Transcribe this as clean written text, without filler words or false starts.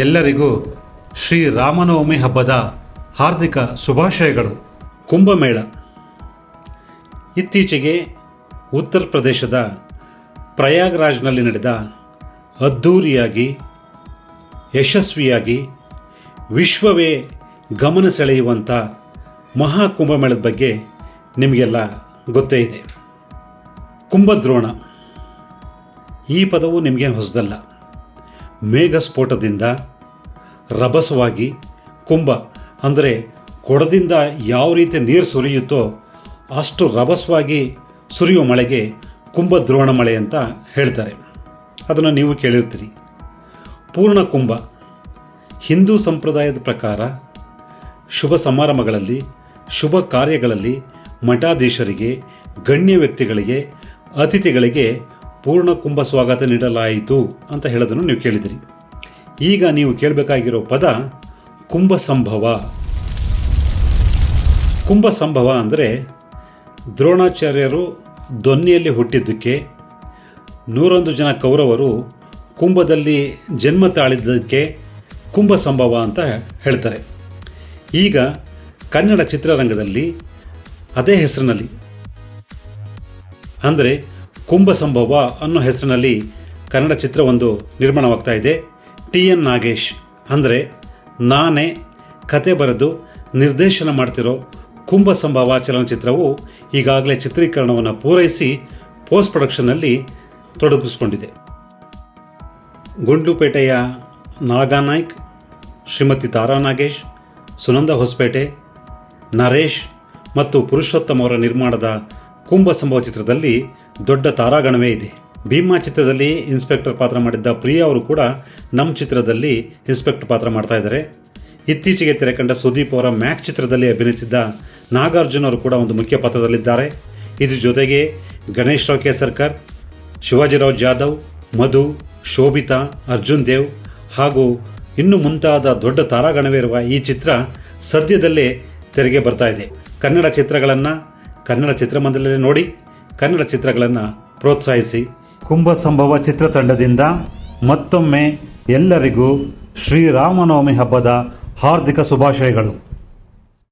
ಎಲ್ಲರಿಗೂ ಶ್ರೀ ರಾಮನವಮಿ ಹಬ್ಬದ ಹಾರ್ದಿಕ ಶುಭಾಶಯಗಳು. ಕುಂಭಮೇಳ ಇತ್ತೀಚೆಗೆ ಉತ್ತರ ಪ್ರದೇಶದ ಪ್ರಯಾಗ್ರಾಜ್ನಲ್ಲಿ ನಡೆದ ಅದ್ಧೂರಿಯಾಗಿ ಯಶಸ್ವಿಯಾಗಿ ವಿಶ್ವವೇ ಗಮನ ಸೆಳೆಯುವಂಥ ಮಹಾಕುಂಭಮೇಳದ ಬಗ್ಗೆ ನಿಮಗೆಲ್ಲ ಗೊತ್ತೇ ಇದೆ. ಕುಂಭದ್ರೋಣ ಈ ಪದವು ನಿಮಗೇನು ಹೊಸದಲ್ಲ. ಮೇಘಸ್ಫೋಟದಿಂದ ರಭಸವಾಗಿ ಕುಂಭ ಅಂದರೆ ಕೊಡದಿಂದ ಯಾವ ರೀತಿ ನೀರು ಸುರಿಯುತ್ತೋ ಅಷ್ಟು ರಭಸವಾಗಿ ಸುರಿಯುವ ಮಳೆಗೆ ಕುಂಭದ್ರೋಣ ಮಳೆ ಅಂತ ಹೇಳ್ತಾರೆ. ಅದನ್ನು ನೀವು ಕೇಳಿರ್ತೀರಿ. ಪೂರ್ಣ ಕುಂಭ ಹಿಂದೂ ಸಂಪ್ರದಾಯದ ಪ್ರಕಾರ ಶುಭ ಸಮಾರಂಭಗಳಲ್ಲಿ, ಶುಭ ಕಾರ್ಯಗಳಲ್ಲಿ ಮಠಾಧೀಶರಿಗೆ, ಗಣ್ಯ ವ್ಯಕ್ತಿಗಳಿಗೆ, ಅತಿಥಿಗಳಿಗೆ ಪೂರ್ಣ ಕುಂಭ ಸ್ವಾಗತ ನೀಡಲಾಯಿತು ಅಂತ ಹೇಳೋದನ್ನು ನೀವು ಕೇಳಿದಿರಿ. ಈಗ ನೀವು ಕೇಳಬೇಕಾಗಿರೋ ಪದ ಕುಂಭ ಸಂಭವ. ಕುಂಭ ಸಂಭವ ಅಂದರೆ ದ್ರೋಣಾಚಾರ್ಯರು ದೊನ್ನಿಯಲ್ಲಿ ಹುಟ್ಟಿದ್ದಕ್ಕೆ, 101 ಜನ ಕೌರವರು ಕುಂಭದಲ್ಲಿ ಜನ್ಮ ತಾಳಿದ್ದಕ್ಕೆ ಕುಂಭ ಸಂಭವ ಅಂತ ಹೇಳ್ತಾರೆ. ಈಗ ಕನ್ನಡ ಚಿತ್ರರಂಗದಲ್ಲಿ ಅದೇ ಹೆಸರಿನಲ್ಲಿ ಅಂದರೆ ಕುಂಭ ಸಂಭವ ಅನ್ನೋ ಹೆಸರಿನಲ್ಲಿ ಕನ್ನಡ ಚಿತ್ರವೊಂದು ನಿರ್ಮಾಣವಾಗ್ತಾ ಇದೆ. TN ನಾಗೇಶ್ ಅಂದರೆ ನಾನೇ ಕತೆ ಬರೆದು ನಿರ್ದೇಶನ ಮಾಡ್ತಿರೋ ಕುಂಭ ಸಂಭವ ಚಲನಚಿತ್ರವು ಈಗಾಗಲೇ ಚಿತ್ರೀಕರಣವನ್ನು ಪೂರೈಸಿ ಪೋಸ್ಟ್ ಪ್ರೊಡಕ್ಷನ್ನಲ್ಲಿ ತೊಡಗಿಸಿಕೊಂಡಿದೆ. ಗುಂಡ್ಲುಪೇಟೆಯ ನಾಗಾನಾಯ್ಕ್, ಶ್ರೀಮತಿ ತಾರಾ ನಾಗೇಶ್, ಸುನಂದ ಹೊಸಪೇಟೆ, ನರೇಶ್ ಮತ್ತು ಪುರುಷೋತ್ತಮ್ ಅವರ ನಿರ್ಮಾಣದ ಕುಂಭ ಸಂಭವ ಚಿತ್ರದಲ್ಲಿ ದೊಡ್ಡ ತಾರಾಗಣವೇ ಇದೆ. ಭೀಮಾ ಚಿತ್ರದಲ್ಲಿ ಇನ್ಸ್ಪೆಕ್ಟರ್ ಪಾತ್ರ ಮಾಡಿದ್ದ ಪ್ರಿಯಾ ಅವರು ಕೂಡ ನಮ್ಮ ಚಿತ್ರದಲ್ಲಿ ಇನ್ಸ್ಪೆಕ್ಟರ್ ಪಾತ್ರ ಮಾಡ್ತಾ ಇದ್ದಾರೆ. ಇತ್ತೀಚೆಗೆ ತೆರೆಕಂಡ ಸುದೀಪ್ ಅವರ ಮ್ಯಾಕ್ ಚಿತ್ರದಲ್ಲಿ ಅಭಿನಯಿಸಿದ್ದ ನಾಗಾರ್ಜುನ್ ಅವರು ಕೂಡ ಒಂದು ಮುಖ್ಯ ಪಾತ್ರದಲ್ಲಿದ್ದಾರೆ. ಇದ್ರ ಜೊತೆಗೆ ಗಣೇಶ್ ರಾವ್ ಕೇಸರ್ಕರ್, ಶಿವಾಜಿರಾವ್ ಜಾಧವ್, ಮಧು, ಶೋಭಿತಾ, ಅರ್ಜುನ್ ದೇವ್ ಹಾಗೂ ಇನ್ನು ಮುಂತಾದ ದೊಡ್ಡ ತಾರಾಗಣವೇ ಇರುವ ಈ ಚಿತ್ರ ಸದ್ಯದಲ್ಲೇ ತೆರೆಗೆ ಬರ್ತಾ ಇದೆ. ಕನ್ನಡ ಚಿತ್ರಗಳನ್ನು ಕನ್ನಡ ಚಿತ್ರಮಂದಿರದಲ್ಲಿ ನೋಡಿ, ಕನ್ನಡ ಚಿತ್ರಗಳನ್ನು ಪ್ರೋತ್ಸಾಹಿಸಿ. ಕುಂಭ ಸಂಭವ ಚಿತ್ರತಂಡದಿಂದ ಮತ್ತೊಮ್ಮೆ ಎಲ್ಲರಿಗೂ ಶ್ರೀರಾಮನವಮಿ ಹಬ್ಬದ ಹಾರ್ದಿಕ ಶುಭಾಶಯಗಳು.